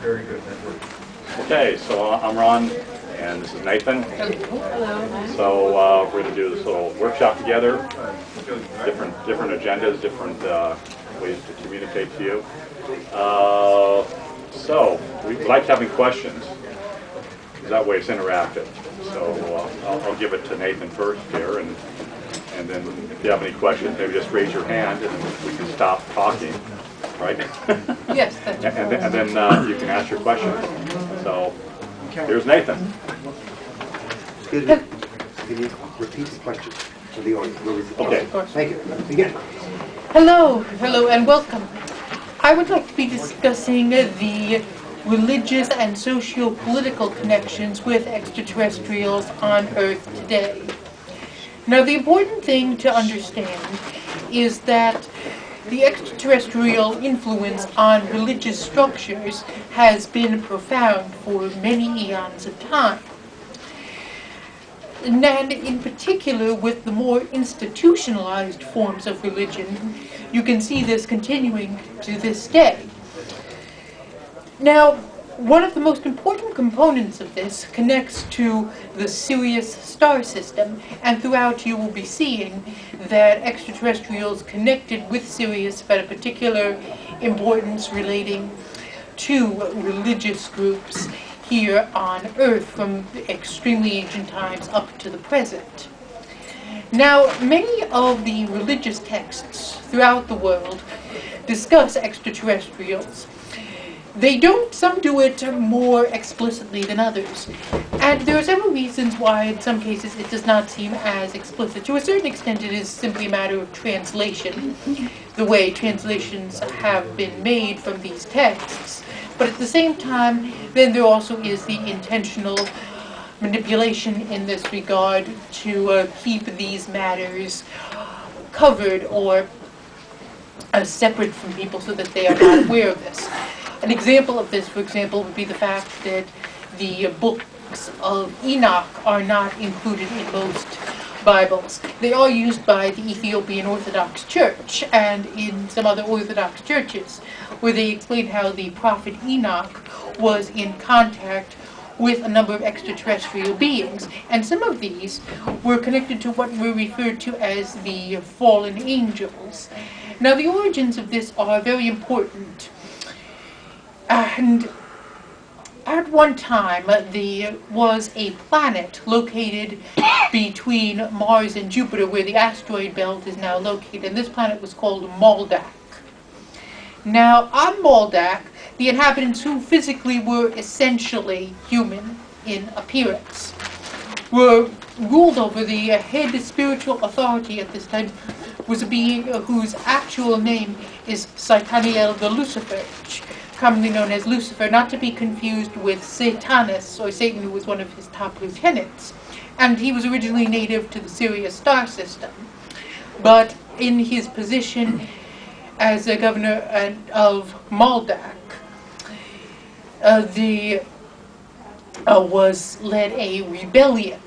Very good network. Okay, so I'm Ron, and this is Nathan. Hello. So we're going to do this little workshop together. Different agendas, different ways to communicate to you. So we like having questions, because that way it's interactive. So I'll give it to Nathan first here, and then if you have any questions, maybe just raise your hand, and we can stop talking. Right? Yes, that's right. And then you can ask your question. So here's Nathan. Excuse me. Can you repeat the question to the audience? Okay. Thank you. Begin. Hello, and welcome. I would like to be discussing the religious and socio-political connections with extraterrestrials on Earth today. Now, the important thing to understand is that the extraterrestrial influence on religious structures has been profound for many eons of time. And in particular, with the more institutionalized forms of religion, you can see this continuing to this day. Now, one of the most important components of this connects to the Sirius star system, and throughout you will be seeing that extraterrestrials connected with Sirius had a particular importance relating to religious groups here on Earth from extremely ancient times up to the present. Now, many of the religious texts throughout the world discuss extraterrestrials. Some do it more explicitly than others. And there are several reasons why, in some cases, it does not seem as explicit. To a certain extent, it is simply a matter of translation, the way translations have been made from these texts. But at the same time, then there also is the intentional manipulation in this regard to keep these matters covered or separate from people so that they are not aware of this. An example of this, for example, would be the fact that the books of Enoch are not included in most Bibles. They are used by the Ethiopian Orthodox Church and in some other Orthodox churches, where they explain how the prophet Enoch was in contact with a number of extraterrestrial beings, and some of these were connected to what were referred to as the fallen angels. Now, the origins of this are very important. And at one time, there was a planet located between Mars and Jupiter, where the asteroid belt is now located, and this planet was called Maldak. Now, on Maldak, the inhabitants, who physically were essentially human in appearance, were ruled over. The head spiritual authority at this time was a being whose actual name is Sataniel the Lucifer, commonly known as Lucifer, not to be confused with Satanus, or Satan, who was one of his top lieutenants. And he was originally native to the Sirius star system. But in his position as a governor of Maldak, was led a rebellion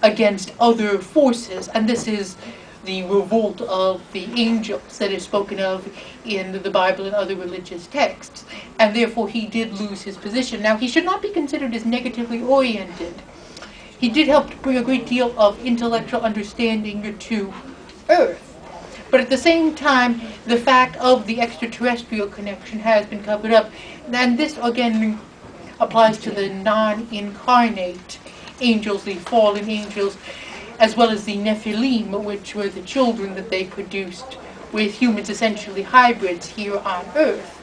against other forces, and this is the revolt of the angels that is spoken of in the Bible and other religious texts, and therefore he did lose his position. Now, he should not be considered as negatively oriented. He did help to bring a great deal of intellectual understanding to Earth, but at the same time, the fact of the extraterrestrial connection has been covered up, and this again applies to the non-incarnate angels, the fallen angels, as well as the Nephilim, which were the children that they produced with humans, essentially hybrids here on Earth,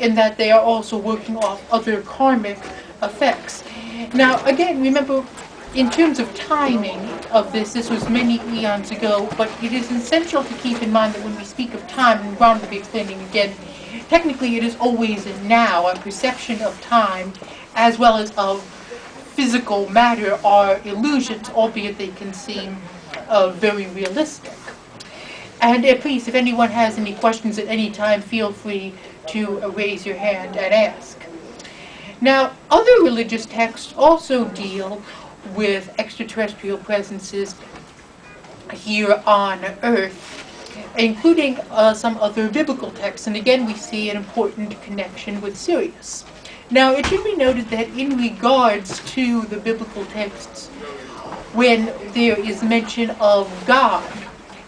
in that they are also working off other karmic effects. Now, again, remember, in terms of timing of this was many eons ago, but it is essential to keep in mind that when we speak of time, and Ron will be explaining again, technically it is always a now. Our perception of time, as well as of physical matter, are illusions, albeit they can seem very realistic. And please, if anyone has any questions at any time, feel free to raise your hand and ask. Now, other religious texts also deal with extraterrestrial presences here on Earth, including some other biblical texts. And again, we see an important connection with Sirius. Now, it should be noted that in regards to the biblical texts, when there is mention of God,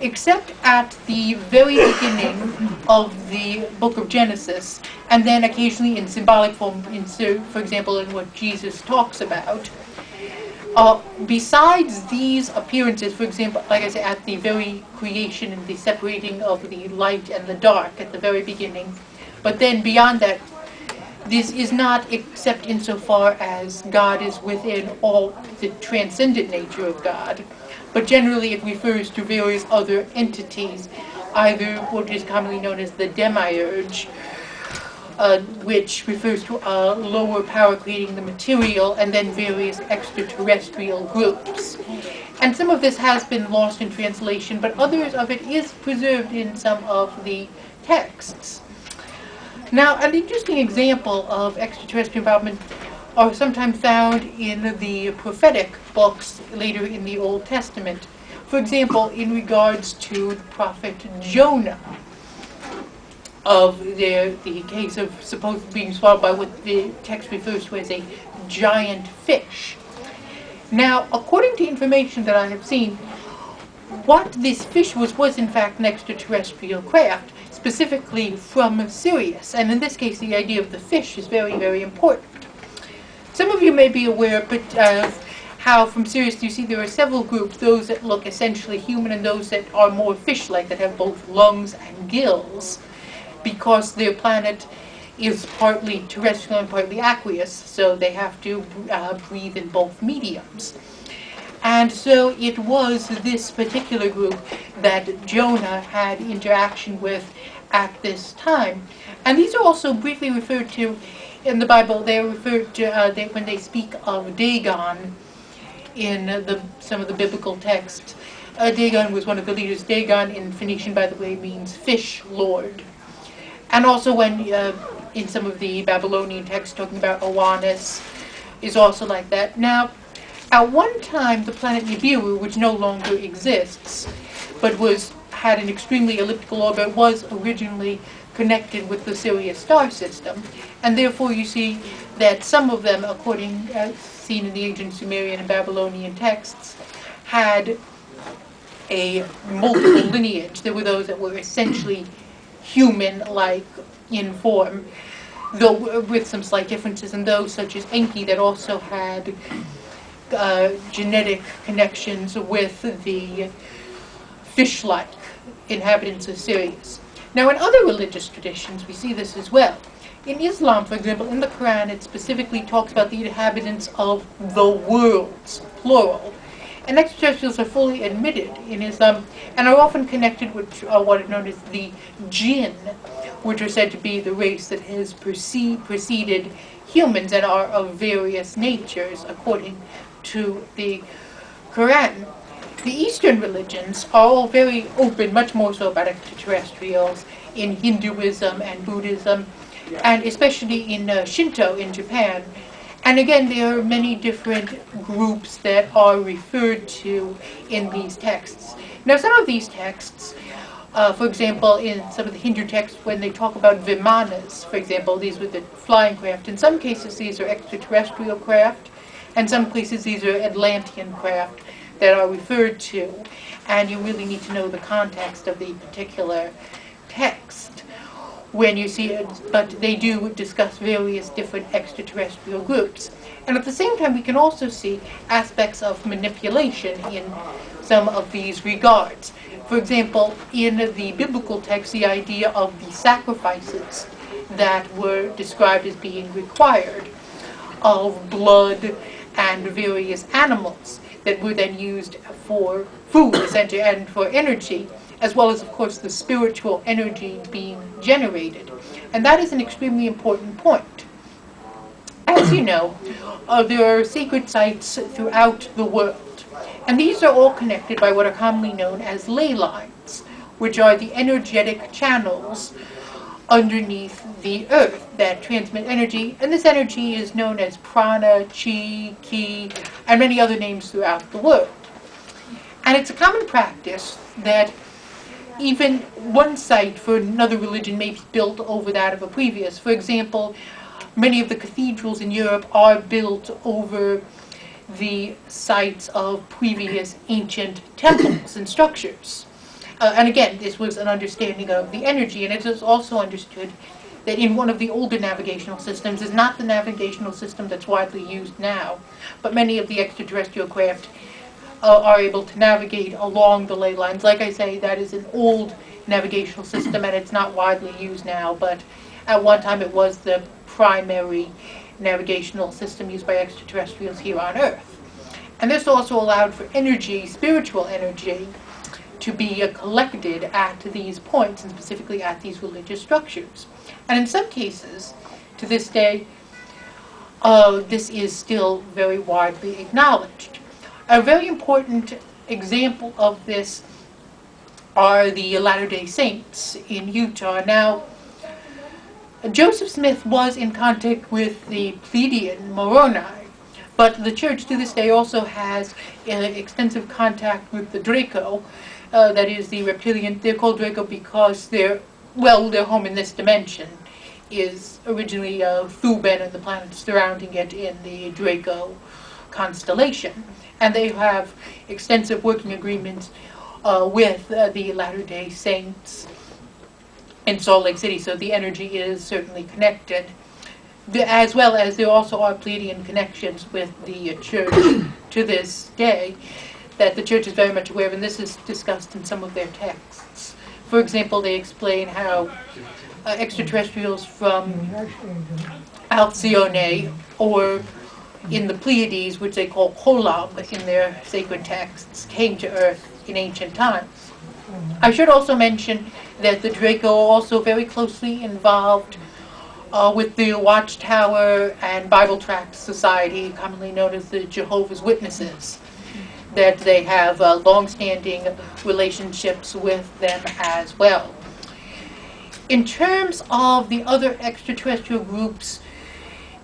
except at the very beginning of the book of Genesis, and then occasionally in symbolic form, for example, in what Jesus talks about, besides these appearances, for example, like I said, at the very creation and the separating of the light and the dark at the very beginning, but then beyond that, this is not except insofar as God is within all the transcendent nature of God, but generally it refers to various other entities, either what is commonly known as the demiurge, which refers to a lower power creating the material, and then various extraterrestrial groups. And some of this has been lost in translation, but others of it is preserved in some of the texts. Now, an interesting example of extraterrestrial involvement are sometimes found in the prophetic books later in the Old Testament. For example, in regards to the prophet Jonah, of the case of supposed being swallowed by what the text refers to as a giant fish. Now, according to information that I have seen, what this fish was in fact an extraterrestrial craft, specifically from Sirius. And in this case, the idea of the fish is very, very important. Some of you may be aware, but how from Sirius you see there are several groups, those that look essentially human and those that are more fish-like, that have both lungs and gills, because their planet is partly terrestrial and partly aqueous, so they have to breathe in both mediums. And so it was this particular group that Jonah had interaction with at this time. And these are also briefly referred to in the Bible. They are referred to when they speak of Dagon in some of the biblical texts. Dagon was one of the leaders. Dagon in Phoenician, by the way, means fish lord. And also when in some of the Babylonian texts talking about Oannes is also like that. Now, at one time, the planet Nibiru, which no longer exists, but had an extremely elliptical orbit, was originally connected with the Sirius star system. And therefore you see that some of them, according seen in the ancient Sumerian and Babylonian texts, had a multiple lineage. There were those that were essentially human-like in form, though with some slight differences, and those such as Enki that also had genetic connections with the fish-like inhabitants of Sirius. Now, in other religious traditions, we see this as well. In Islam, for example, in the Quran, it specifically talks about the inhabitants of the worlds, plural. And extraterrestrials are fully admitted in Islam and are often connected with what are known as the jinn, which are said to be the race that has preceded humans and are of various natures, according to the Quran. The Eastern religions are all very open, much more so about extraterrestrials, in Hinduism and Buddhism, and especially in Shinto in Japan. And again, there are many different groups that are referred to in these texts. Now, some of these texts, for example, in some of the Hindu texts, when they talk about vimanas, for example, these were the flying craft. In some cases, these are extraterrestrial craft, and some places these are Atlantean craft that are referred to. And you really need to know the context of the particular text when you see it, but they do discuss various different extraterrestrial groups. And at the same time, we can also see aspects of manipulation in some of these regards. For example, in the biblical text, the idea of the sacrifices that were described as being required of blood and various animals that were then used for food, essentially, and for energy, as well as, of course, the spiritual energy being generated. And that is an extremely important point. As you know, there are sacred sites throughout the world, and these are all connected by what are commonly known as ley lines, which are the energetic channels underneath the earth that transmit energy, and this energy is known as prana, chi, ki, and many other names throughout the world. And it's a common practice that even one site for another religion may be built over that of a previous. For example, many of the cathedrals in Europe are built over the sites of previous ancient temples and structures. And again, this was an understanding of the energy, and it is also understood that in one of the older navigational systems is not the navigational system that's widely used now, but many of the extraterrestrial craft are able to navigate along the ley lines. Like I say, that is an old navigational system, and it's not widely used now, but at one time it was the primary navigational system used by extraterrestrials here on Earth. And this also allowed for energy, spiritual energy, to be collected at these points, and specifically at these religious structures. And in some cases, to this day, this is still very widely acknowledged. A very important example of this are the Latter-day Saints in Utah. Now, Joseph Smith was in contact with the Pleiadian Moroni, but the church to this day also has extensive contact with the Draco, that is the reptilian. They're called Draco because their home in this dimension is originally Thuban and the planets surrounding it in the Draco constellation. And they have extensive working agreements with the Latter-day Saints in Salt Lake City, so the energy is certainly connected. As well as there also are Pleiadian connections with the church to this day that the church is very much aware of, and this is discussed in some of their texts. For example, they explain how extraterrestrials from Alcyone, or in the Pleiades, which they call Kolob in their sacred texts, came to Earth in ancient times. I should also mention that the Draco are also very closely involved with the Watchtower and Bible Tract Society, commonly known as the Jehovah's Witnesses, that they have long-standing relationships with them as well. In terms of the other extraterrestrial groups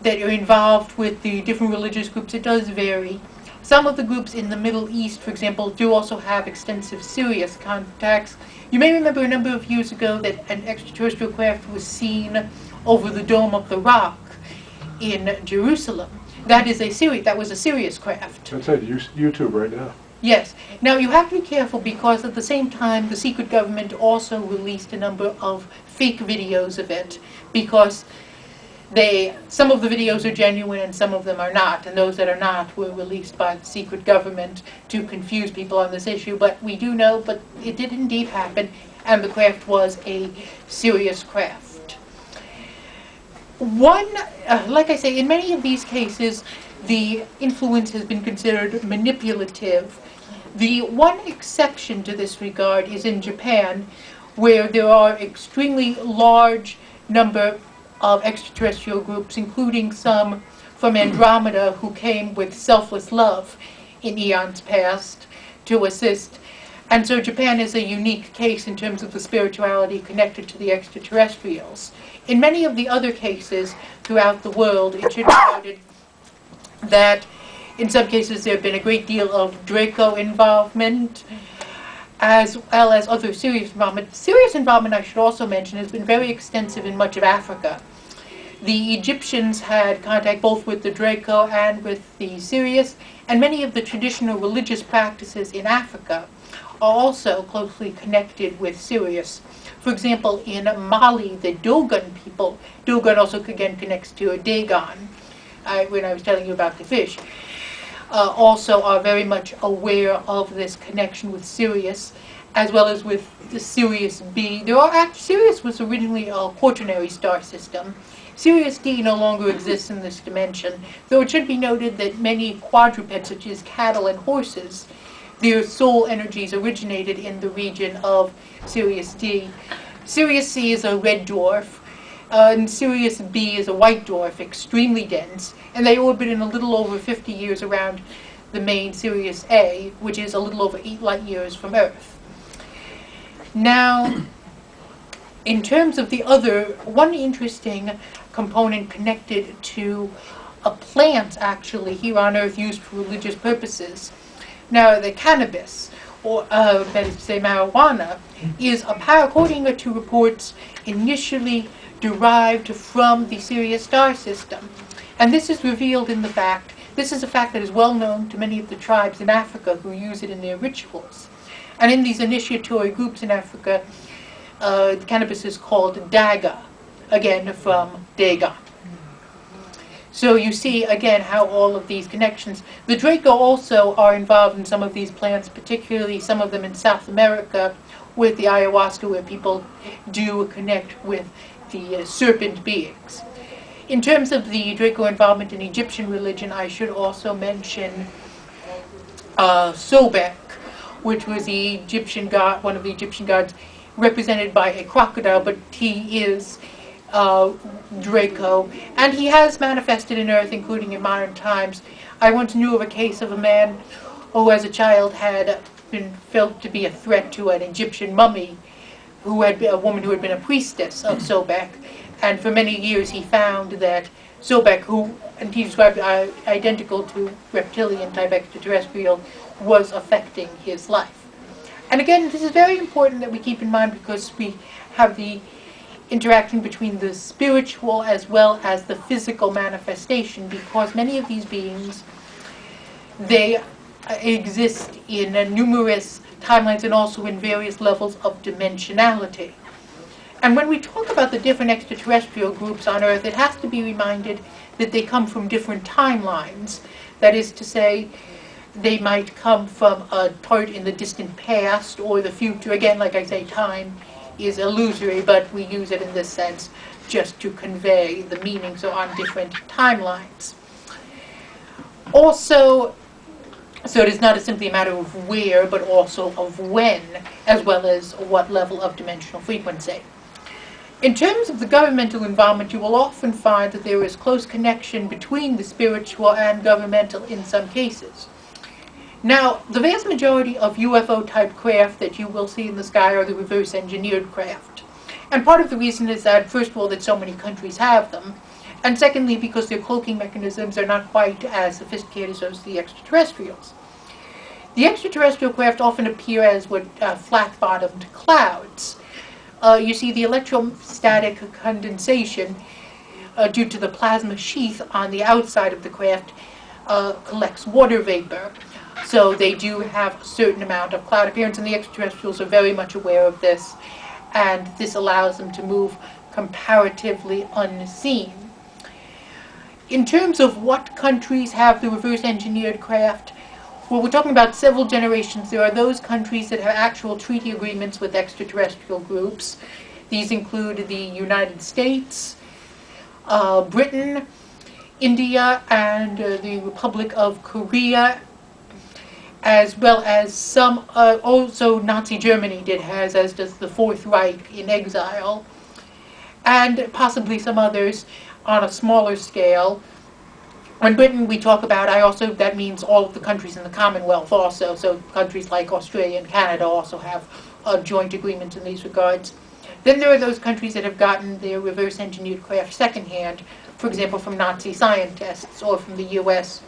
that are involved with the different religious groups, it does vary. Some of the groups in the Middle East, for example, do also have extensive Sirius contacts. You may remember a number of years ago that an extraterrestrial craft was seen over the Dome of the Rock in Jerusalem. That was a Sirius craft. That's at YouTube right now. Yes. Now you have to be careful because at the same time the secret government also released a number of fake videos of it, because some of the videos are genuine and some of them are not, and those that are not were released by the secret government to confuse people on this issue. But we do know, but it did indeed happen, and the craft was a Sirius craft. Like I say, in many of these cases, the influence has been considered manipulative. The one exception to this regard is in Japan, where there are extremely large number of extraterrestrial groups, including some from Andromeda who came with selfless love in eons past to assist. And so Japan is a unique case in terms of the spirituality connected to the extraterrestrials. In many of the other cases throughout the world, it should be noted that in some cases there have been a great deal of Draco involvement, as well as other Sirius involvement. Sirius involvement, I should also mention, has been very extensive in much of Africa. The Egyptians had contact both with the Draco and with the Sirius, and many of the traditional religious practices in Africa are also closely connected with Sirius. For example, in Mali, the Dogon people, Dogon also again connects to a Dagon, when I was telling you about the fish, also are very much aware of this connection with Sirius, as well as with the Sirius B. Sirius was originally a quaternary star system. Sirius D no longer exists in this dimension, though it should be noted that many quadrupeds, such as cattle and horses, their soul energies originated in the region of Sirius D. Sirius C is a red dwarf, and Sirius B is a white dwarf, extremely dense, and they orbit in a little over 50 years around the main Sirius A, which is a little over 8 light years from Earth. Now, in terms of the other, one interesting component connected to a plant, actually, here on Earth used for religious purposes. Now, the cannabis, or that is to say marijuana, is, according to reports, initially derived from the Sirius star system. And this is revealed in the fact, this is a fact that is well known to many of the tribes in Africa who use it in their rituals. And in these initiatory groups in Africa, the cannabis is called daga, again from Dagon. So you see, again, how all of these connections. The Draco also are involved in some of these plants, particularly some of them in South America with the ayahuasca, where people do connect with the serpent beings. In terms of the Draco involvement in Egyptian religion, I should also mention Sobek, which was the Egyptian god, one of the Egyptian gods, represented by a crocodile, but he is Draco, and he has manifested in Earth, including in modern times. I once knew of a case of a man who, as a child, had been felt to be a threat to an Egyptian mummy, who had been a woman who had been a priestess of Sobek, and for many years he found that Sobek, who, and he described identical to reptilian-type extraterrestrial, was affecting his life. And again, this is very important that we keep in mind, because we have the interaction between the spiritual as well as the physical manifestation, because many of these beings, they exist in numerous timelines and also in various levels of dimensionality. And when we talk about the different extraterrestrial groups on Earth, it has to be reminded that they come from different timelines. That is to say, they might come from a part in the distant past or the future. Again, like I say, time is illusory, but we use it in this sense just to convey the meaning, so on different timelines. Also, so it is not simply a matter of where, but also of when, as well as what level of dimensional frequency. In terms of the governmental involvement, you will often find that there is close connection between the spiritual and governmental in some cases. Now, the vast majority of UFO-type craft that you will see in the sky are the reverse-engineered craft. And part of the reason is that, first of all, that so many countries have them, and secondly, because their cloaking mechanisms are not quite as sophisticated as the extraterrestrials. The extraterrestrial craft often appear as what flat-bottomed clouds. You see the electrostatic condensation due to the plasma sheath on the outside of the craft collects water vapor. So they do have a certain amount of cloud appearance, and the extraterrestrials are very much aware of this, and this allows them to move comparatively unseen. In terms of what countries have the reverse-engineered craft, well, we're talking about several generations. There are those countries that have actual treaty agreements with extraterrestrial groups. These include the United States, Britain, India, and the Republic of Korea, as well as some, also Nazi Germany has, as does the Fourth Reich in exile, and possibly some others on a smaller scale. When Britain we talk about, that means all of the countries in the Commonwealth also, so countries like Australia and Canada also have joint agreements in these regards. Then there are those countries that have gotten their reverse-engineered craft secondhand, for example from Nazi scientists or from the US.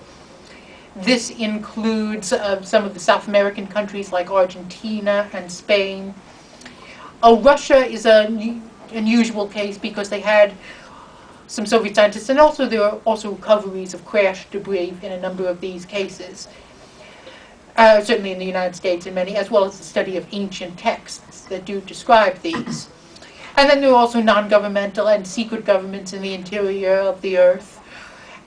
This includes some of the South American countries like Argentina and Spain. Russia is an unusual case because they had some Soviet scientists, and also there are also recoveries of crash debris in a number of these cases. Certainly in the United States and many, as well as the study of ancient texts that do describe these. And then there are also non-governmental and secret governments in the interior of the Earth,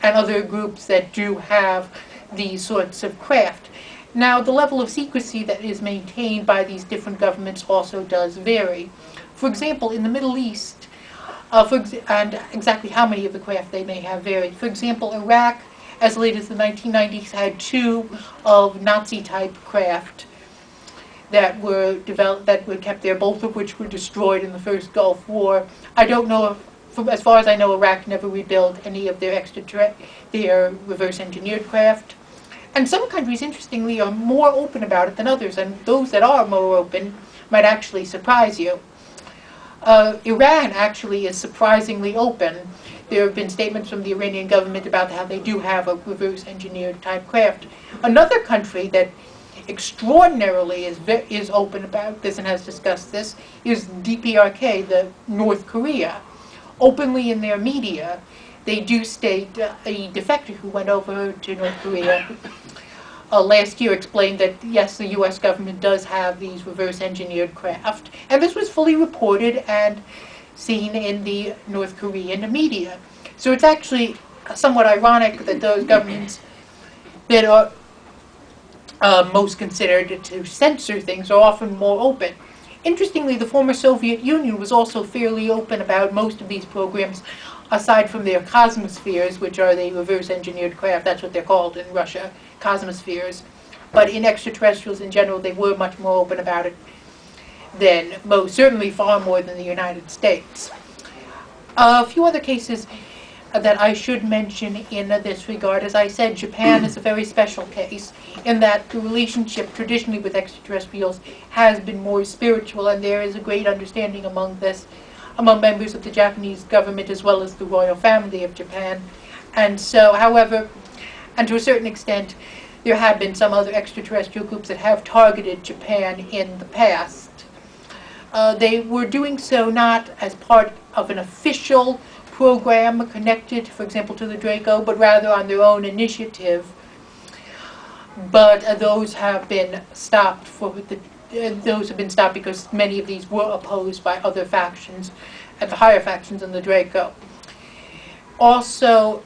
and other groups that do have these sorts of craft. Now, the level of secrecy that is maintained by these different governments also does vary. For example, in the Middle East, and exactly how many of the craft they may have varied. For example, Iraq, as late as the 1990s, had 2 of Nazi-type craft that were developed, that were kept there, both of which were destroyed in the first Gulf War. I don't know if, as far as I know, Iraq never rebuilt any of their their reverse-engineered craft. And some countries, interestingly, are more open about it than others, and those that are more open might actually surprise you. Iran actually is surprisingly open. There have been statements from the Iranian government about how they do have a reverse-engineered type craft. Another country that extraordinarily is open about this and has discussed this is DPRK, the North Korea. openly in their media, they do state a defector who went over to North Korea last year explained that, yes, the U.S. government does have these reverse-engineered craft, and this was fully reported and seen in the North Korean media. So it's actually somewhat ironic that those governments that are most considered to censor things are often more open. Interestingly, the former Soviet Union was also fairly open about most of these programs, aside from their cosmospheres, which are the reverse-engineered craft. That's what they're called in Russia, cosmospheres. But in extraterrestrials in general, they were much more open about it than most, certainly far more than the United States. A few other cases that I should mention in this regard. As I said, Japan is a very special case in that the relationship traditionally with extraterrestrials has been more spiritual, and there is a great understanding among members of the Japanese government as well as the royal family of Japan. And so, however, and to a certain extent, there have been some other extraterrestrial groups that have targeted Japan in the past. They were doing so not as part of an official program connected, for example, to the Draco, but rather on their own initiative. But those have been stopped because many of these were opposed by other factions, at the higher factions in the Draco. Also,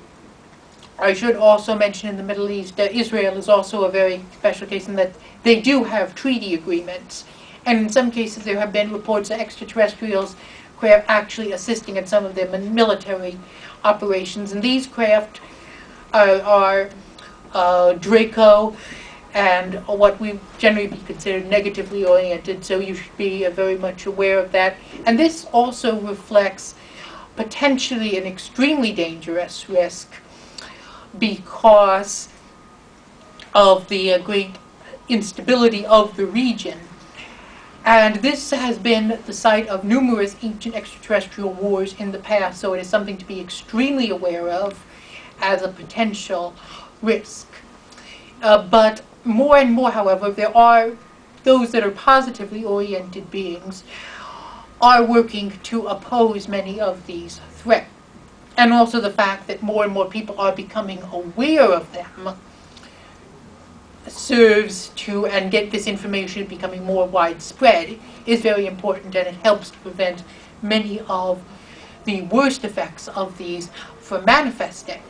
I should also mention in the Middle East that Israel is also a very special case in that they do have treaty agreements. And in some cases there have been reports of extraterrestrials craft actually assisting in some of their military operations. And these craft are Draco and what we generally be considered negatively oriented, so you should be very much aware of that. And this also reflects potentially an extremely dangerous risk because of the great instability of the region. And this has been the site of numerous ancient extraterrestrial wars in the past, so it is something to be extremely aware of as a potential risk. But more and more, however, there are those that are positively oriented beings are working to oppose many of these threats. And also the fact that more and more people are becoming aware of them serves to, and get this information becoming more widespread, is very important, and it helps to prevent many of the worst effects of these from manifesting.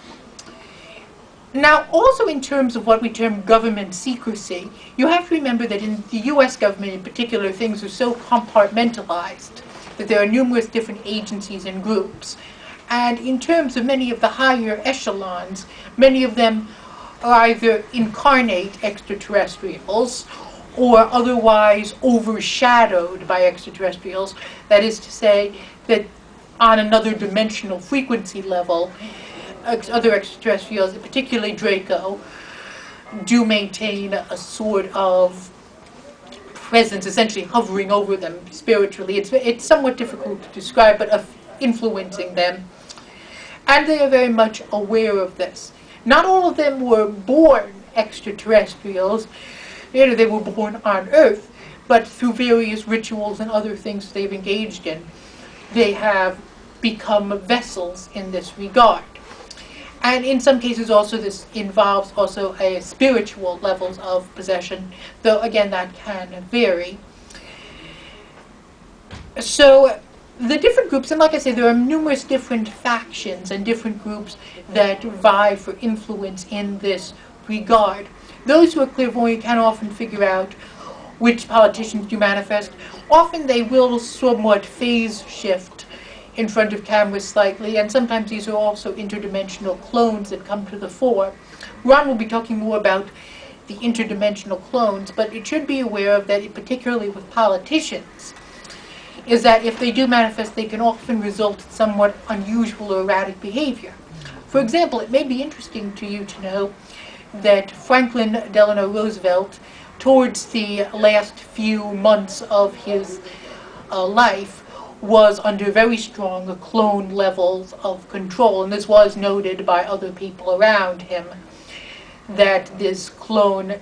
Now, also in terms of what we term government secrecy, you have to remember that in the U.S. government in particular, things are so compartmentalized that there are numerous different agencies and groups. And in terms of many of the higher echelons, many of them are either incarnate extraterrestrials or otherwise overshadowed by extraterrestrials. That is to say that on another dimensional frequency level, other extraterrestrials, particularly Draco, do maintain a sort of presence, essentially hovering over them spiritually. It's somewhat difficult to describe, but influencing them. And they are very much aware of this. Not all of them were born extraterrestrials. They were born on Earth, but through various rituals and other things they've engaged in, they have become vessels in this regard. And in some cases also this involves also a spiritual levels of possession, though again that can vary. So the different groups, and like I say, there are numerous different factions and different groups that vie for influence in this regard. Those who are clairvoyant can often figure out which politicians do manifest. Often they will somewhat phase shift in front of cameras slightly, and sometimes these are also interdimensional clones that come to the fore. Ron will be talking more about the interdimensional clones, but it should be aware of that, particularly with politicians, is that if they do manifest, they can often result in somewhat unusual or erratic behavior. For example, it may be interesting to you to know that Franklin Delano Roosevelt, towards the last few months of his life, was under very strong clone levels of control, and this was noted by other people around him, that this clone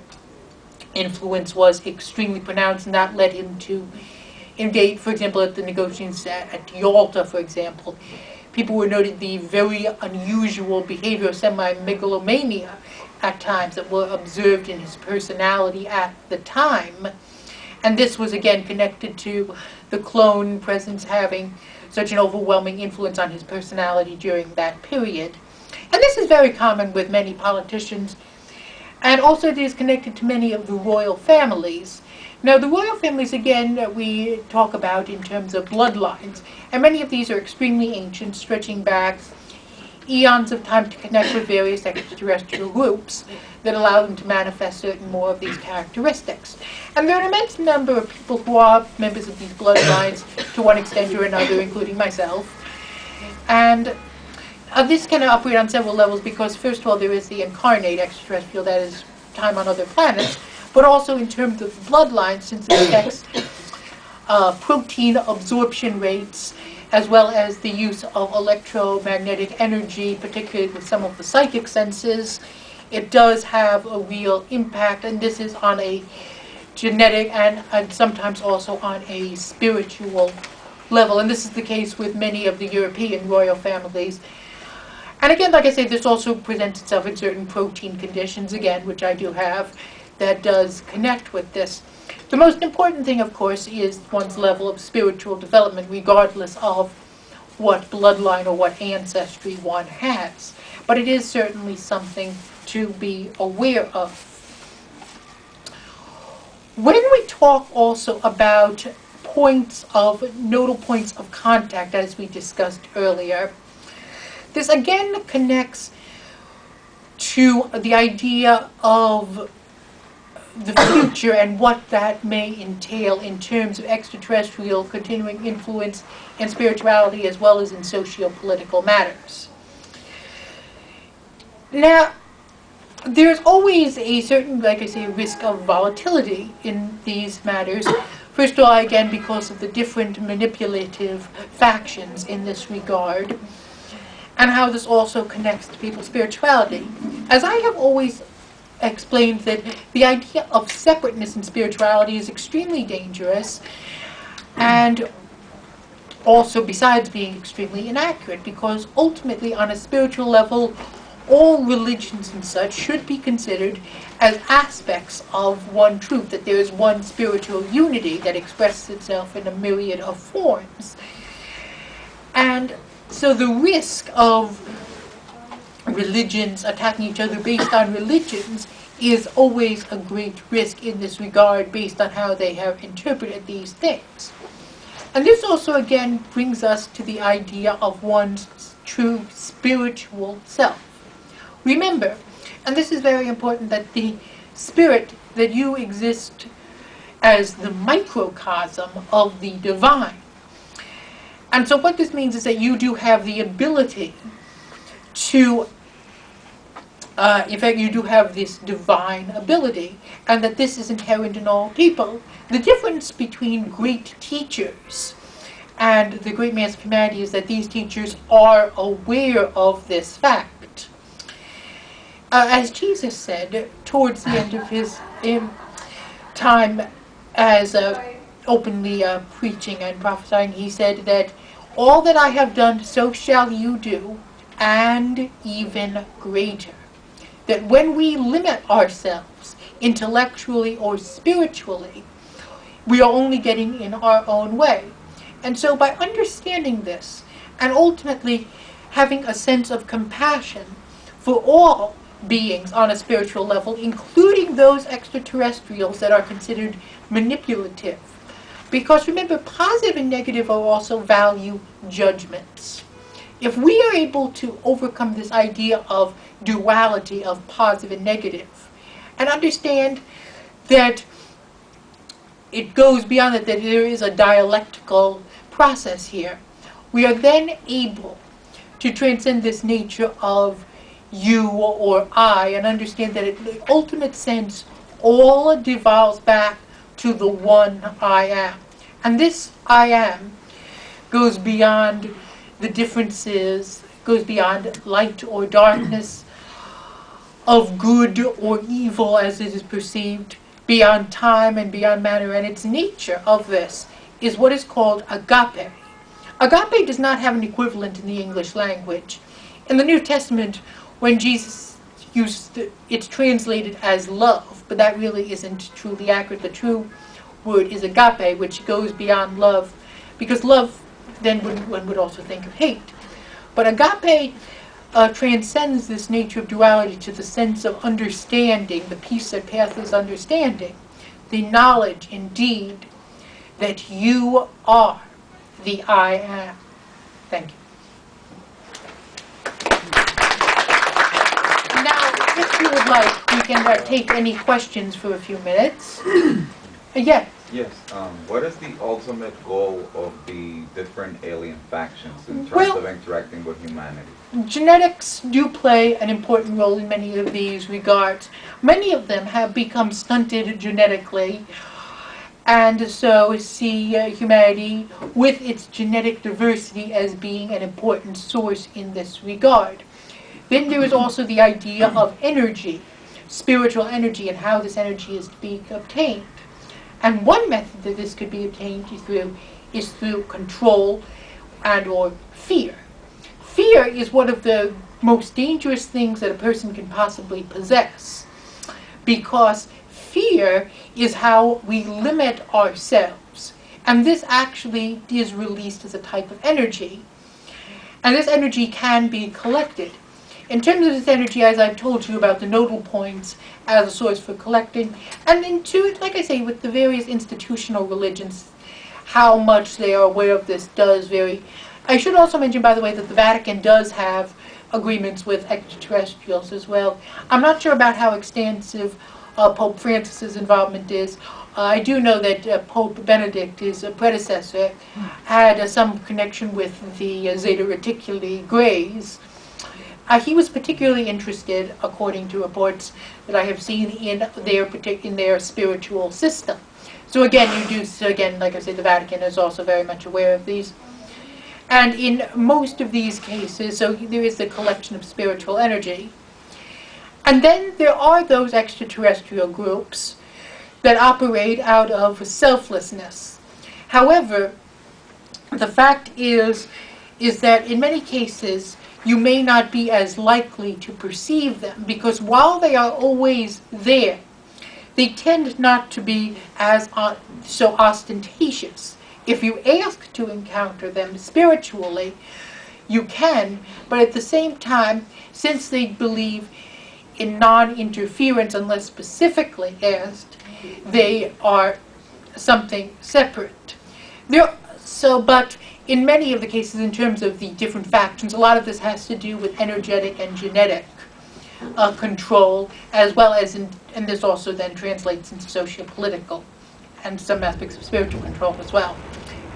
influence was extremely pronounced, and that led him to engage, for example, at the negotiations at Yalta, for example, people were noted the very unusual behavior, semi-megalomania at times that were observed in his personality at the time. And this was again connected to the clone presence having such an overwhelming influence on his personality during that period. And this is very common with many politicians, and also it is connected to many of the royal families. Now, the royal families, again, we talk about in terms of bloodlines, and many of these are extremely ancient, stretching back eons of time to connect with various extraterrestrial groups that allow them to manifest certain more of these characteristics. And there are an immense number of people who are members of these bloodlines to one extent or another, including myself. And this can operate on several levels because, first of all, there is the incarnate extraterrestrial, that is time on other planets, but also in terms of bloodlines, since it affects protein absorption rates, as well as the use of electromagnetic energy, particularly with some of the psychic senses. It does have a real impact, and this is on a genetic and sometimes also on a spiritual level. And this is the case with many of the European royal families. And again, like I say, this also presents itself in certain protein conditions, again, which I do have, that does connect with this. The most important thing, of course, is one's level of spiritual development, regardless of what bloodline or what ancestry one has. But it is certainly something to be aware of. When we talk also about nodal points of contact, as we discussed earlier, this again connects to the idea of the future and what that may entail in terms of extraterrestrial continuing influence in spirituality as well as in socio-political matters. Now, there's always a certain, like I say, risk of volatility in these matters. First of all, again, because of the different manipulative factions in this regard, and how this also connects to people's spirituality. As I have always explained, that the idea of separateness in spirituality is extremely dangerous, and also, besides being extremely inaccurate, because ultimately, on a spiritual level, all religions and such should be considered as aspects of one truth, that there is one spiritual unity that expresses itself in a myriad of forms. And so the risk of religions attacking each other based on religions is always a great risk in this regard, based on how they have interpreted these things. And this also again brings us to the idea of one's true spiritual self. Remember, and this is very important, that the spirit, that you exist as the microcosm of the divine. And so what this means is that you do have the ability to, in fact, you do have this divine ability, and that this is inherent in all people. The difference between great teachers and the great mass of humanity is that these teachers are aware of this fact. As Jesus said, towards the end of his time as openly preaching and prophesying, he said that all that I have done, so shall you do, and even greater. That when we limit ourselves intellectually or spiritually, we are only getting in our own way. And so by understanding this, and ultimately having a sense of compassion for all beings on a spiritual level, including those extraterrestrials that are considered manipulative. Because remember, positive and negative are also value judgments. If we are able to overcome this idea of duality of positive and negative, and understand that it goes beyond it, that there is a dialectical process here, we are then able to transcend this nature of you or I, and understand that in the ultimate sense, all devolves back to the one I am. And this I am goes beyond the differences, goes beyond light or darkness, of good or evil as it is perceived, beyond time and beyond matter. And its nature of this is what is called agape. Agape does not have an equivalent in the English language. In the New Testament, when Jesus used it's translated as love, but that really isn't truly accurate. The true word is agape, which goes beyond love, because love, then one would also think of hate. But agape transcends this nature of duality to the sense of understanding, the peace that passes understanding, the knowledge, indeed, that you are the I am. Thank you. Now, if you would like, we can take any questions for a few minutes. Yeah. Yes. What is the ultimate goal of the different alien factions in terms Well, of interacting with humanity? Genetics do play an important role in many of these regards. Many of them have become stunted genetically, and so see humanity with its genetic diversity as being an important source in this regard. Then there is also the idea of energy, spiritual energy, and how this energy is to be obtained. And one method that this could be obtained is through control and or fear. Fear is one of the most dangerous things that a person can possibly possess, because fear is how we limit ourselves. And this actually is released as a type of energy. And this energy can be collected. In terms of this energy, as I've told you about the nodal points as a source for collecting, and then too, like I say, with the various institutional religions, how much they are aware of this does vary. I should also mention, by the way, that the Vatican does have agreements with extraterrestrials as well. I'm not sure about how extensive Pope Francis's involvement is. I do know that Pope Benedict, his predecessor, had some connection with the Zeta Reticuli Greys. He was particularly interested, according to reports that I have seen, in their spiritual system. So again, like I say, the Vatican is also very much aware of these. And in most of these cases, so there is the collection of spiritual energy. And then there are those extraterrestrial groups that operate out of selflessness. However, the fact is that in many cases, you may not be as likely to perceive them, because while they are always there, they tend not to be as so ostentatious. If you ask to encounter them spiritually, you can, but at the same time, since they believe in non-interference unless specifically asked, they are something separate. But in many of the cases, in terms of the different factions, a lot of this has to do with energetic and genetic control, as well as, and this also then translates into socio-political and some aspects of spiritual control as well.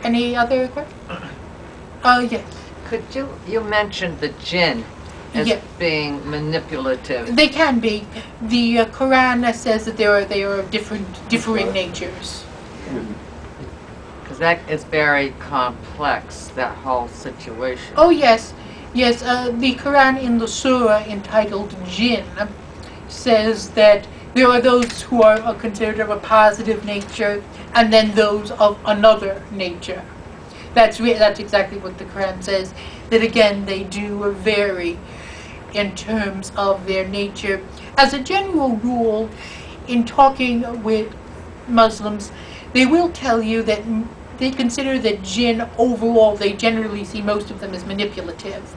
Any other questions? Yes. Could you mentioned the jinn as being manipulative. They can be. The Quran says that they are differing natures. Because that is very complex, that whole situation. Oh yes, yes. The Quran in the surah entitled Jinn says that there are those who are considered of a positive nature, and then those of another nature. That's exactly what the Quran says. That again, they do vary in terms of their nature. As a general rule, in talking with Muslims, they will tell you that they consider that jinn overall, they generally see most of them as manipulative.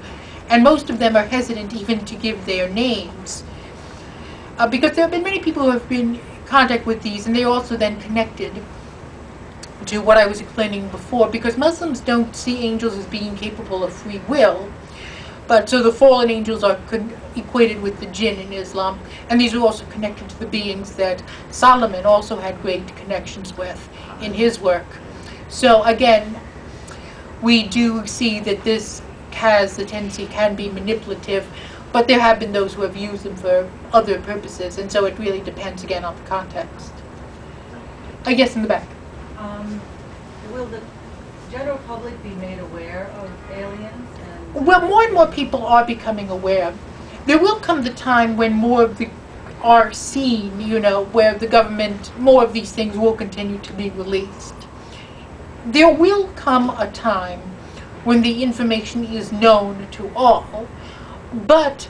And most of them are hesitant even to give their names. Because there have been many people who have been in contact with these, and they are also then connected to what I was explaining before, because Muslims don't see angels as being capable of free will. But so the fallen angels are equated with the jinn in Islam, and these are also connected to the beings that Solomon also had great connections with in his work. So again, we do see that this has the tendency, can be manipulative, but there have been those who have used them for other purposes, and so it really depends again on the context. Yes, in the back. Will the general public be made aware of aliens? Well, more and more people are becoming aware. There will come the time when more of the are seen, where the government, more of these things will continue to be released. There will come a time when the information is known to all. But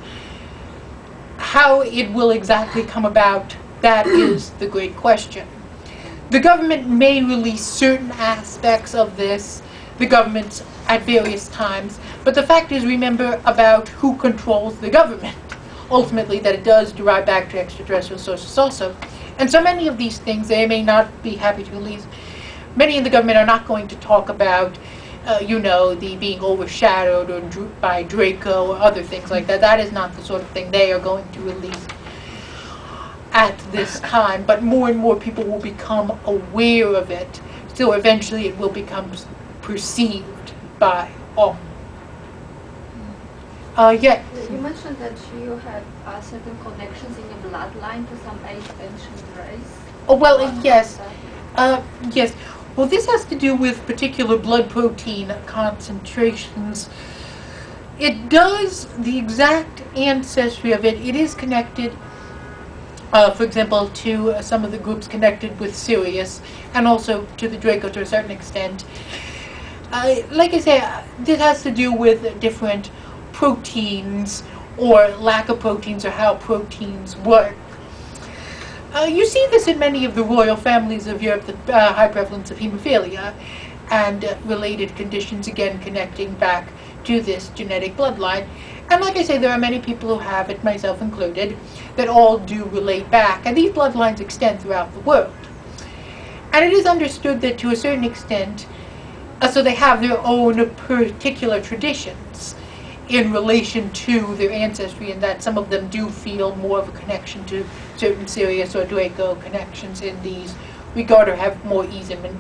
how it will exactly come about, that is the great question. The government may release certain aspects of this, the government at various times, but the fact is, remember about who controls the government. Ultimately, that it does derive back to extraterrestrial sources also. And so many of these things they may not be happy to release. Many in the government are not going to talk about, the being overshadowed or by Draco or other things like that. That is not the sort of thing they are going to release at this time. But more and more people will become aware of it. So eventually it will become perceived by all. Yeah. You mentioned that you have certain connections in your bloodline to some ancient race. Oh, well, What yes. is that? Yes. Well, this has to do with particular blood protein concentrations. It does, the exact ancestry of it, it is connected, for example, to some of the groups connected with Sirius, and also to the Draco to a certain extent. Like I say, this has to do with different proteins, or lack of proteins, or how proteins work. You see this in many of the royal families of Europe, the high prevalence of hemophilia, and related conditions, again connecting back to this genetic bloodline. And like I say, there are many people who have it, myself included, that all do relate back, and these bloodlines extend throughout the world. And it is understood that to a certain extent, so they have their own particular traditions in relation to their ancestry, and that some of them do feel more of a connection to certain Sirius or Draco connections in these regard, or have more ease in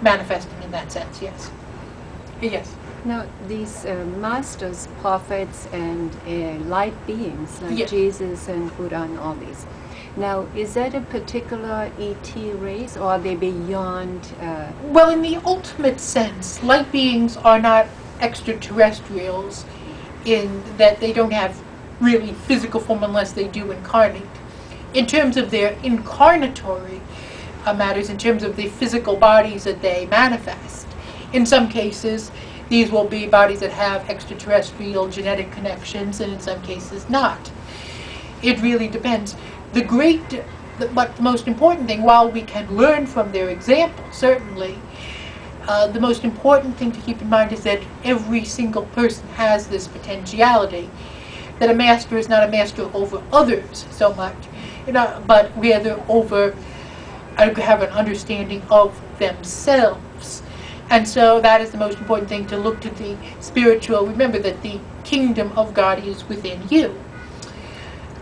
manifesting in that sense, yes. Yes. Now, these masters, prophets, and light beings like Yes. Jesus and Buddha and all these. Now, is that a particular ET race, or are they beyond? Well, in the ultimate sense, light beings are not extraterrestrials in that they don't have really physical form unless they do incarnate. In terms of their incarnatory matters, in terms of the physical bodies that they manifest, in some cases these will be bodies that have extraterrestrial genetic connections, and in some cases not. It really depends. But the most important thing, while we can learn from their example, certainly, the most important thing to keep in mind is that every single person has this potentiality, that a master is not a master over others so much, but rather over, have an understanding of themselves. And so that is the most important thing, to look to the spiritual. Remember that the kingdom of God is within you.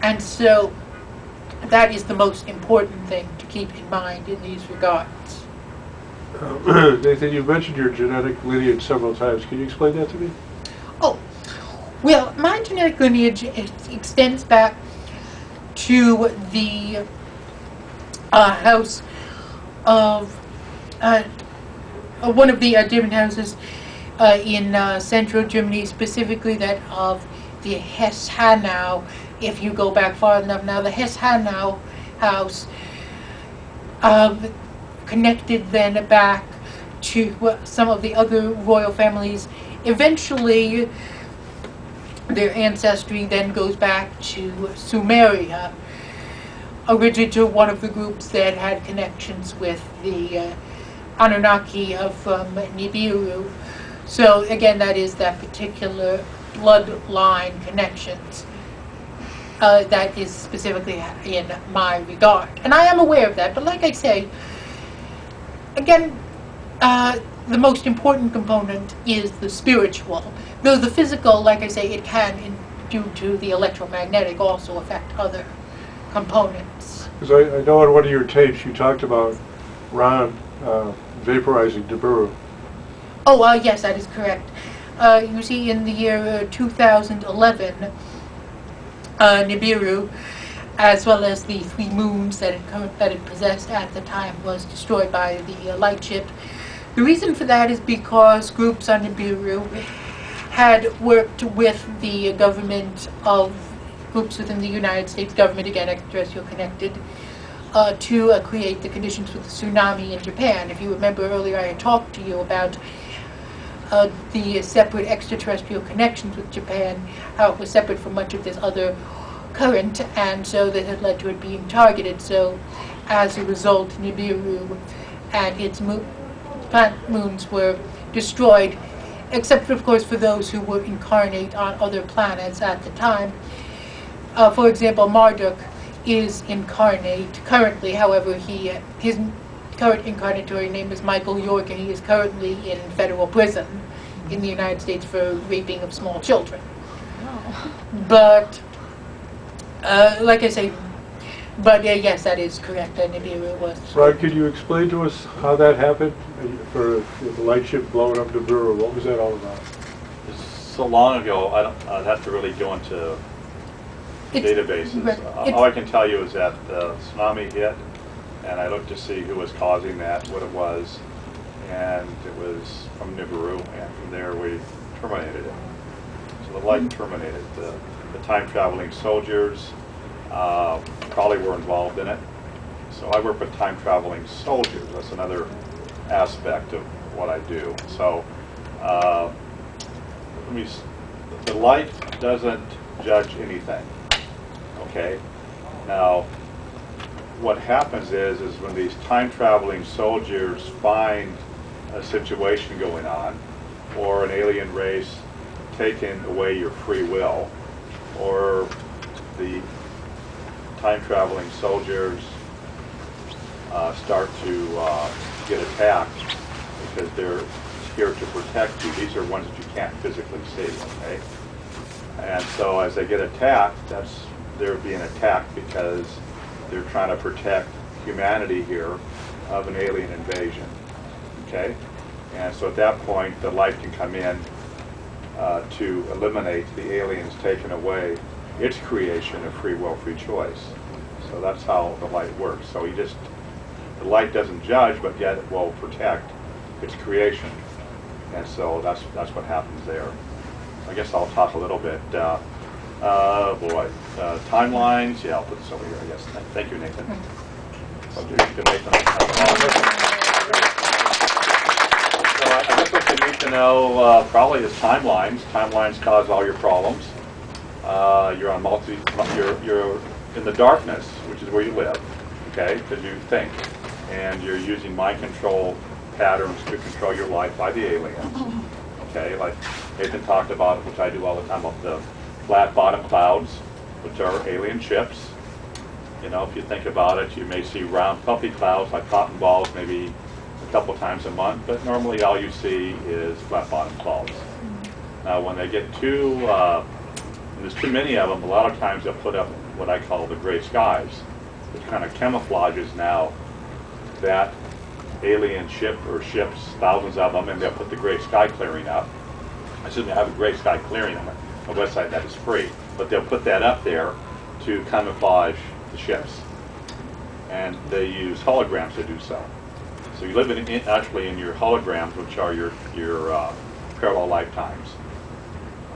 And so that is the most important thing to keep in mind in these regards. Nathan, you've mentioned your genetic lineage several times. Can you explain that to me? Oh, well, my genetic lineage extends back to the house of one of the German houses in central Germany, specifically that of the Hesse-Hanau. If you go back far enough now, the Hesse-Hanau house connected then back to some of the other royal families. Eventually, their ancestry then goes back to Sumeria, originally to one of the groups that had connections with the Anunnaki from Nibiru. So again, that is that particular bloodline connections. That is specifically in my regard. And I am aware of that, but like I say, again, the most important component is the spiritual. Though the physical, like I say, it can, due to the electromagnetic, also affect other components. Because I know on one of your tapes you talked about Ron vaporizing Nibiru. Oh, yes, that is correct. You see, in the year 2011, Nibiru, as well as the 3 moons that it possessed at the time, was destroyed by the light ship. The reason for that is because groups on Nibiru had worked with the government of groups within the United States government, again extraterrestrial connected, to create the conditions for the tsunami in Japan. If you remember earlier, I had talked to you about the separate extraterrestrial connections with Japan, how it was separate from much of this other current, and so that had led to it being targeted. So as a result, Nibiru and its planet moons were destroyed, except of course for those who were incarnate on other planets at the time. For example, Marduk is incarnate currently, however, his current incarnatory name is Michael York, and he is currently in federal prison in the United States for raping of small children. But, like I say, but yes, that is correct, Nibiru was. Rod, could you explain to us how that happened for the light ship blowing up Nibiru? What was that all about? So long ago, I'd have to really go into databases. All I can tell you is that the tsunami hit, and I looked to see who was causing that, what it was, and it was from Nibiru, and from there we terminated it. So the light terminated. The time-traveling soldiers probably were involved in it. So I work with time-traveling soldiers. That's another aspect of what I do. So the light doesn't judge anything. Okay. Now, what happens is when these time-traveling soldiers find a situation going on, or an alien race taking away your free will, or the time-traveling soldiers start to get attacked because they're here to protect you. These are ones that you can't physically see, okay? And so as they get attacked, they're being attacked because they're trying to protect humanity here of an alien invasion, okay? And so at that point, the light can come in to eliminate the aliens taking away its creation of free will, free choice. So that's how the light works. So the light doesn't judge, but yet it will protect its creation. And so that's what happens there. I guess I'll talk a little bit. Timelines. Yeah, I'll put this over here, I guess. Thank you, Nathan. So I guess what you need to know probably is timelines. Timelines cause all your problems. You're on you're in the darkness, which is where you live, okay? Because you think, and you're using mind control patterns to control your life by the aliens. Okay, like Nathan talked about, which I do all the time, about the flat bottom clouds, which are alien ships. You know, if you think about it, you may see round puffy clouds like cotton balls maybe a couple times a month, but normally all you see is flat bottom clouds. Now when they get when there's too many of them, a lot of times they'll put up what I call the gray skies, which kind of camouflages now that alien ship or ships, thousands of them, and they'll put the gray sky clearing up. I shouldn't have a gray sky clearing on a website that is free, but they'll put that up there to camouflage the ships. And they use holograms to do so. So you live actually in your holograms, which are your parallel lifetimes.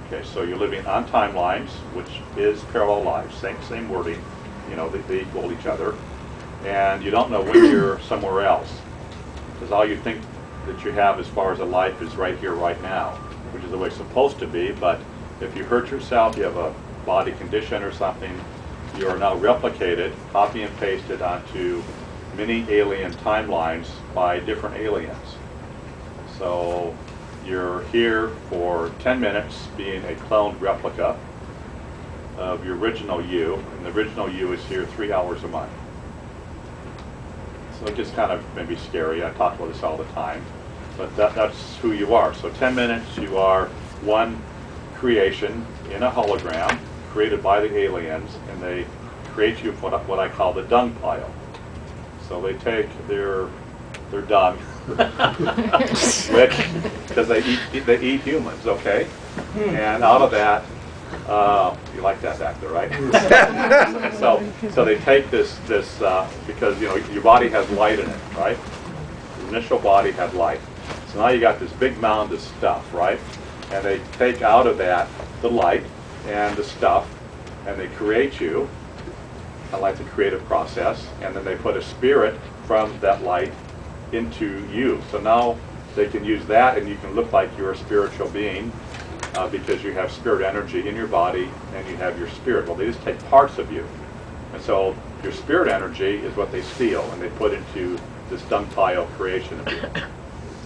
Okay, so you're living on timelines, which is parallel lives, same wording, you know, they equal each other. And you don't know when you're somewhere else, because all you think that you have as far as a life is right here, right now, which is the way it's supposed to be. But if you hurt yourself, you have a body condition or something, you are now replicated, copy and pasted onto many alien timelines by different aliens. So you're here for 10 minutes being a cloned replica of your original you, and the original you is here 3 hours a month. So it gets kind of maybe scary. I talk about this all the time, but that's who you are. So 10 minutes, you are one creation in a hologram created by the aliens, and they create you what I call the dung pile. So they take their dung, which, because they eat humans, okay? And out of that, you like that back there, right? so they take this because, you know, your body has light in it, right? Your initial body had light. So now you got this big mound of stuff, right? And they take out of that the light and the stuff, and they create you, kind of like the creative process, and then they put a spirit from that light into you. So now they can use that, and you can look like you're a spiritual being because you have spirit energy in your body and you have your spirit. Well, they just take parts of you. And so your spirit energy is what they steal and they put into this dung pile creation of you. Does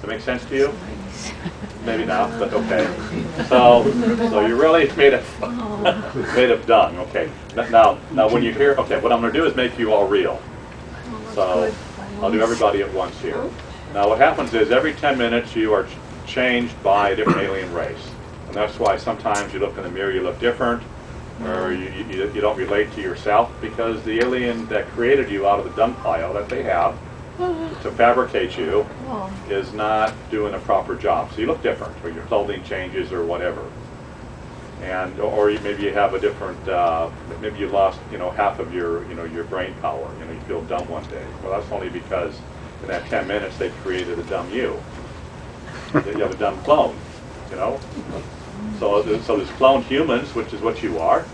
that make sense to you? Maybe not, but okay. So you're really made of dung. Okay. Now when you hear, okay, what I'm going to do is make you all real. So I'll do everybody at once here. Now what happens is every 10 minutes you are changed by a different alien race. And that's why sometimes you look in the mirror, you look different, or you don't relate to yourself, because the alien that created you out of the dung pile that they have to fabricate you is not doing a proper job. So you look different, or your clothing changes or whatever. And or maybe you have a different, maybe you lost half of your your brain power. You feel dumb one day. Well, that's only because in that 10 minutes they created a dumb you. You have a dumb clone. So there's cloned humans, which is what you are.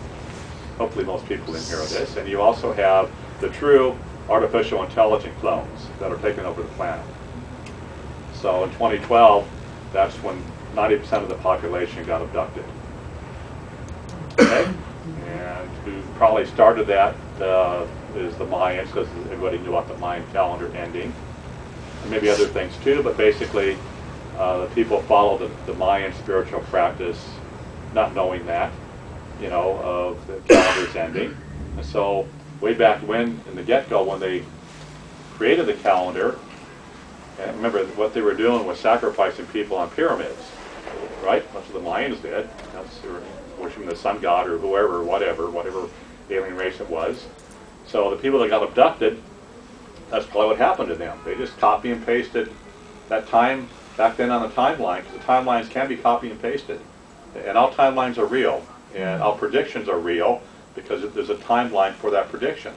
Hopefully most people in here are this. And you also have the true artificial intelligent clones that are taking over the planet. So in 2012, that's when 90% of the population got abducted. Okay? And who probably started that is the Mayans, because everybody knew about the Mayan calendar ending. And maybe other things too, but basically the people followed the Mayan spiritual practice, not knowing that, of the calendar's ending. And so way back when, in the get-go, when they created the calendar, and remember what they were doing was sacrificing people on pyramids, right? That's what the Mayans did. They were worshiping the sun god or whoever, whatever alien race it was. So the people that got abducted, that's probably what happened to them. They just copy and pasted that time back then on the timeline, because the timelines can be copy and pasted. And all timelines are real, and all predictions are real, because there's a timeline for that prediction.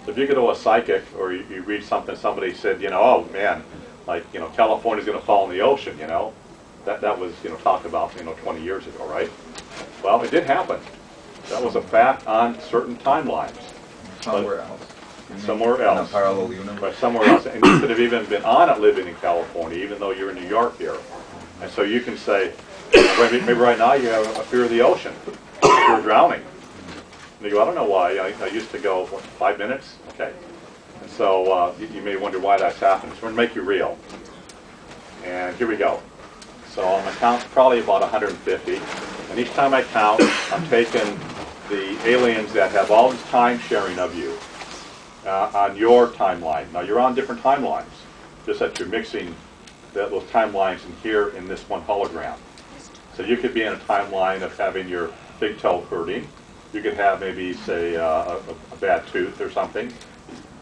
So if you go to a psychic, or you read something, somebody said, oh man, like, California's going to fall in the ocean, that was, talked about, 20 years ago, right? Well, it did happen. That was a fact on certain timelines. Somewhere else. Somewhere else. In a parallel universe. But somewhere else. And you could have even been on it living in California, even though you're in New York here. And so you can say, maybe right now you have a fear of the ocean. You're drowning. And you go, I don't know why. I used to go, 5 minutes? Okay. And so you may wonder why that's happening. So we're going to make you real. And here we go. So I'm going to count probably about 150. And each time I count, I'm taking the aliens that have all this time sharing of you on your timeline. Now you're on different timelines, just that you're mixing those timelines in here in this one hologram. So you could be in a timeline of having your big toe hurting. You could have maybe, say, a bad tooth or something.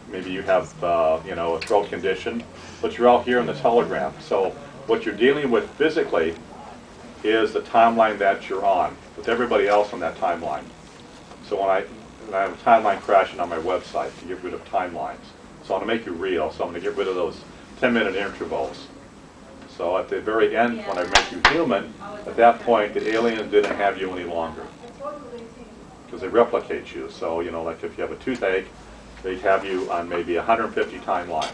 Maybe you have, a throat condition. But you're all here in this hologram. So what you're dealing with physically is the timeline that you're on, with everybody else on that timeline. So when I have a timeline crashing on my website to get rid of timelines. So I want to make you real, so I'm going to get rid of those 10-minute intervals. So at the very end, when I make you human, at that point, the aliens didn't have you any longer, because they replicate you. So, like if you have a toothache, they have you on maybe 150 timelines.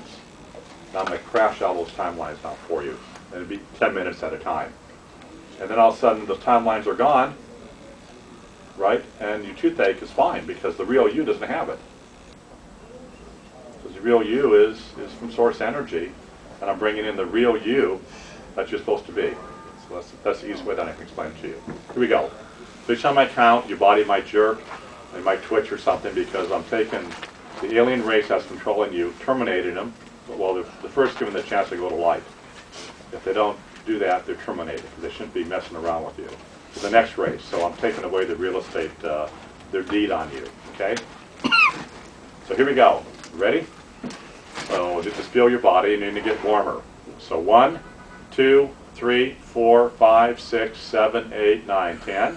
Now I'm going to crash all those timelines out for you, and it'd be 10 minutes at a time. And then all of a sudden, the timelines are gone, right? And your toothache is fine, because the real you doesn't have it. Because the real you is from source energy, and I'm bringing in the real you that you're supposed to be. So that's the easiest way that I can explain it to you. Here we go. So each time I count, your body might jerk, it might twitch or something, because I'm taking the alien race that's controlling you, terminating them. Well, they're the first given the chance to go to life. If they don't do that, they're terminated. They shouldn't be messing around with you. So the next race, so I'm taking away the real estate, their deed on you, okay? So here we go. Ready? So just feel your body, and then you get warmer. So 1, 2, 3, 4, 5, 6, 7, 8, 9, 10.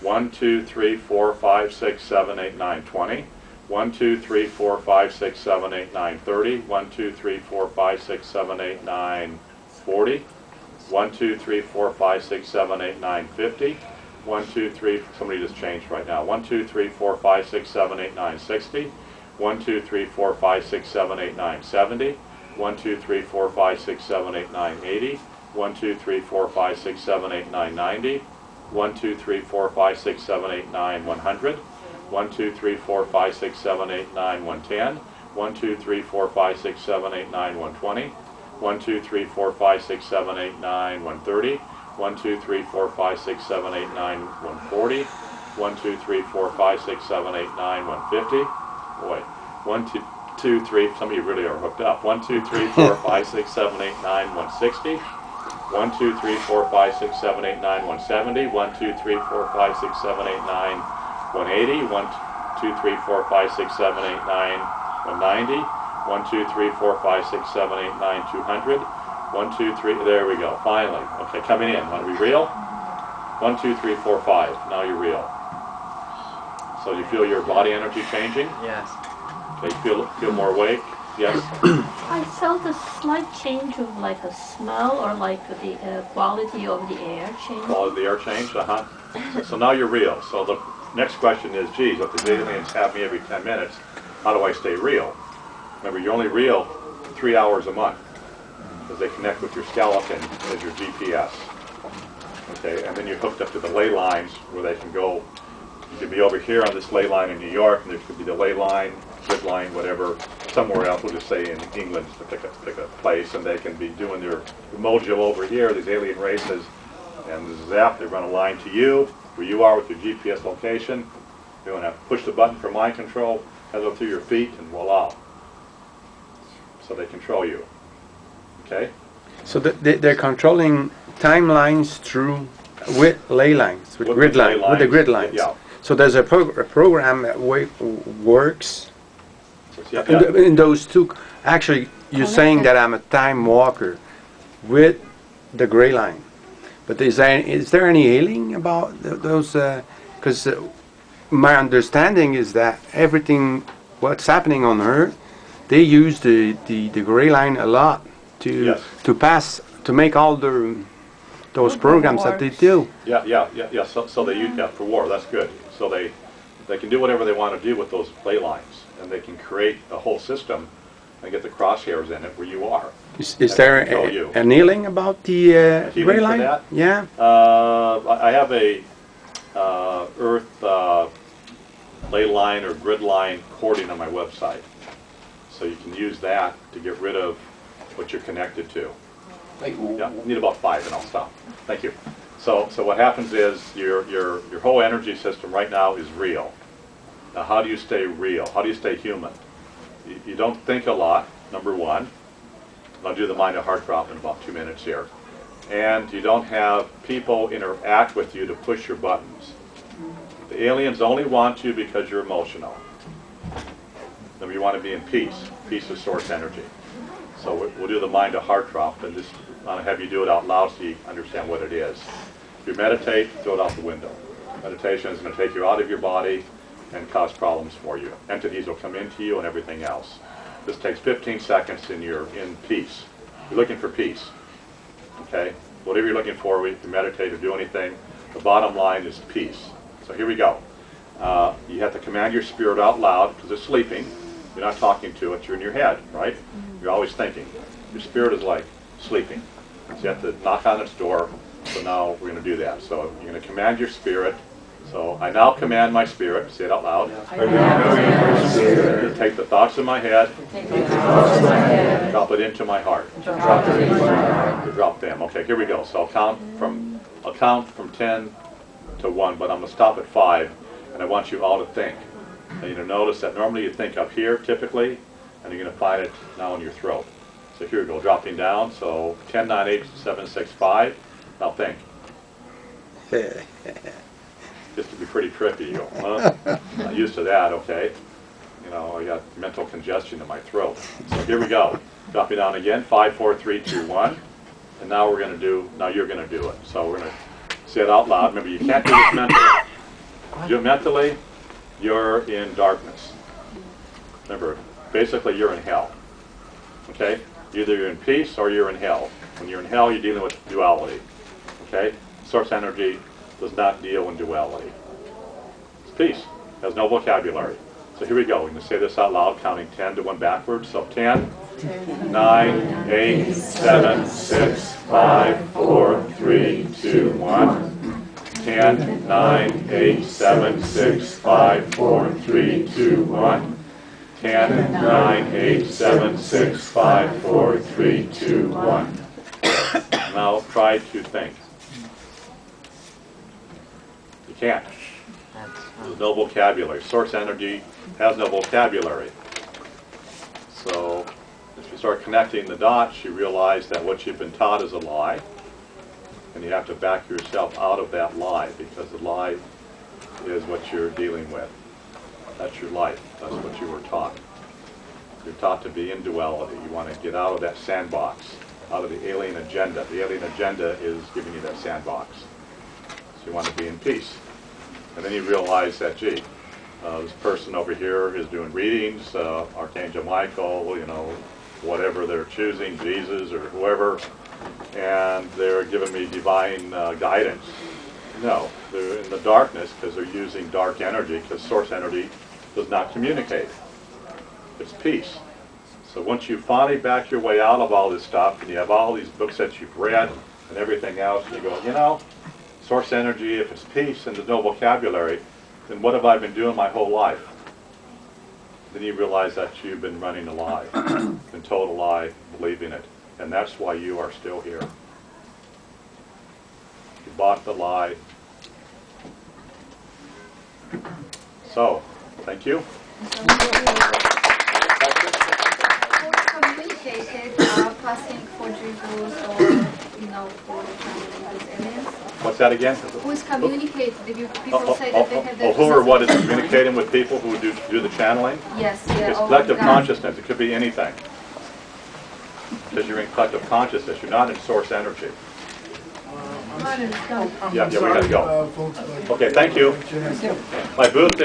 1, 2, 3, 4, 5, 6, 7, 8, 9, 20. 1, 2, 3, 4, 5, 6, 7, 8, 9, 30. 1, 2, 3, 4, 5, 6, 7, 8, 9, 40. 1, 2, 3, 4, 5, 6, 7, 8, 9, 50. 1, 2, 3, somebody just changed right now. 1, 2, 3, 4, 5, 6, 7, 8, 9, 60. 1, 2, 3, 4, 5, 6, 7, 8, 9, 70. 1, 2, 3, 4, 5, 6, 7, 8, 9, 80. 1, 2, 3, 4, 5, 6, 7, 8, 9, 90. 1, 2, 3, 4, 5, 6, 7, 8, 9, 100. 1, 2, 3, 4, 5, 6, 7, 8, 9, 110. 1, 2, 3, 4, 5, 6, 7, 8, 9, 120. 1, 2, 3, 4, 5, 6, 7, 8, 9, 130. 1, 2, 3, 4, 5, 6, 7, 8, 9, 140. 1, 2, 3, 4, 5, 6, 7, 8, 9, 150. Boy. 1, 2, 3, some of you really are hooked up. 1, 2, 3, 4, 5, 6, 7, 8, 9, 160. 1, 2, 3, 4, 5, 6, 7, 8, 9, 170. 1, 2, 3, 4, 5, 6, 7, 8, 9, 180. 1, 2, 3, 4, 5, 6, 7, 8, 9, 190. 1, 2, 3, 4, 5, 6, 7, 8, 9, 200. 1, 2, 3, there we go, finally. Okay, coming in. Want to be real? 1, 2, 3, 4, 5. Now you're real. So you feel your body energy changing? Yes. Okay, feel more awake? Yes? I felt a slight change of like a smell or like the quality of the air change. Quality of the air changed? Uh-huh. So now you're real. So the next question is, geez, if the aliens have me every 10 minutes, how do I stay real? Remember, you're only real 3 hours a month because they connect with your skeleton as your GPS. Okay, and then you're hooked up to the ley lines where they can go. You could be over here on this ley line in New York, and there could be the ley line, grid line, whatever, somewhere else. We'll just say in England to pick a place, and they can be doing their mojo over here, these alien races, and zap, they run a line to you, where you are with your GPS location. You want to push the button for mind control, head up through your feet, and voila. So they control you. Okay? So they're controlling timelines through with ley lines, with grid line, with the grid lines. Yeah. So there's a program that works Yeah. in those two. Actually, you're saying that I'm a time walker with the gray line, but is there any healing about those? Because my understanding is that everything what's happening on Earth, they use the gray line a lot to pass to make all those programs that they do. Yeah. So they use that for war. That's good. So they can do whatever they want to do with those ley lines, and they can create a whole system and get the crosshairs in it where you are. Is there a healing about the gray line? For that? Yeah. I have a Earth ley line or grid line cording on my website, so you can use that to get rid of what you're connected to. Yeah, need about 5 and I'll stop. Thank you. So what happens is your whole energy system right now is real. Now how do you stay real? How do you stay human? You don't think a lot, number one. I'll do the mind to heart drop in about 2 minutes here. And you don't have people interact with you to push your buttons. The aliens only want you because you're emotional. Then you want to be in peace. Peace is source energy. So we'll do the mind to heart drop, and just want to have you do it out loud so you understand what it is. If you meditate, throw it out the window. Meditation is going to take you out of your body and cause problems for you. Entities will come into you and everything else. This takes 15 seconds and you're in peace. You're looking for peace. Okay? Whatever you're looking for, if you meditate or do anything, the bottom line is peace. So here we go. You have to command your spirit out loud because it's sleeping. You're not talking to it, you're in your head, right? You're always thinking. Your spirit is like sleeping. So you have to knock on its door. So now we're going to do that. So you're going to command your spirit. So I now command my spirit. Say it out loud. I now command my spirit. To take the thoughts in my head. Drop it into my heart. To drop them. Okay, here we go. So I'll count from 10 to 1, but I'm going to stop at 5, and I want you all to think. And you're going to notice that normally you think up here, typically, and you're going to find it now in your throat. So here we go, dropping down. So 10, 9, 8, 7, 6, 5. Now think. Just to be pretty trippy, you go, huh? Not used to that, okay. You know, I got mental congestion in my throat. So here we go. Dropping down again, 5, 4, 3, 2, 1. And now you're going to do it. So we're going to say it out loud. Remember, you can't do this mentally. Mentally, you're in darkness. Remember, basically you're in hell. Okay? Either you're in peace or you're in hell. When you're in hell, you're dealing with duality. Okay? Source energy does not deal in duality. It's peace. It has no vocabulary. So here we go. We're going to say this out loud, counting 10 to 1 backwards. So 10, 9, 8, 7, 6, 5, 4, 3, 2, 1. 10, 9, 8, 7, 6, 5, 4, 3, 2, 1. 10, 9, 8, 7, 6, 5, 4, 3, 2, 1. Now try to think. You can't. There's no vocabulary. Source energy has no vocabulary. So if you start connecting the dots, you realize that what you've been taught is a lie. And you have to back yourself out of that lie, because the lie is what you're dealing with. That's your life. That's what you were taught. You're taught to be in duality. You want to get out of that sandbox, out of the alien agenda. The alien agenda is giving you that sandbox. So you want to be in peace. And then you realize that, gee, this person over here is doing readings, Archangel Michael, you know, whatever they're choosing, Jesus or whoever, and they're giving me divine guidance. No, they're in the darkness because they're using dark energy, because source energy does not communicate. It's peace. So once you finally back your way out of all this stuff, and you have all these books that you've read and everything else, and you go, you know, source energy, if it's peace and there's no vocabulary, then what have I been doing my whole life? Then you realize that you've been running a lie, been told a lie, believing it. And that's why you are still here. You bought the lie. So, thank you. Communicated passing forgery rules or, you know, for channeling those aliens? What's that again? Who is communicated? People say that they have their... who or what is communicating with people who do the channeling? Yes, yeah. It's collective consciousness. It could be anything. Because you're in collective consciousness. You're not in source energy. Yeah, we gotta go. Okay, thank you. My booth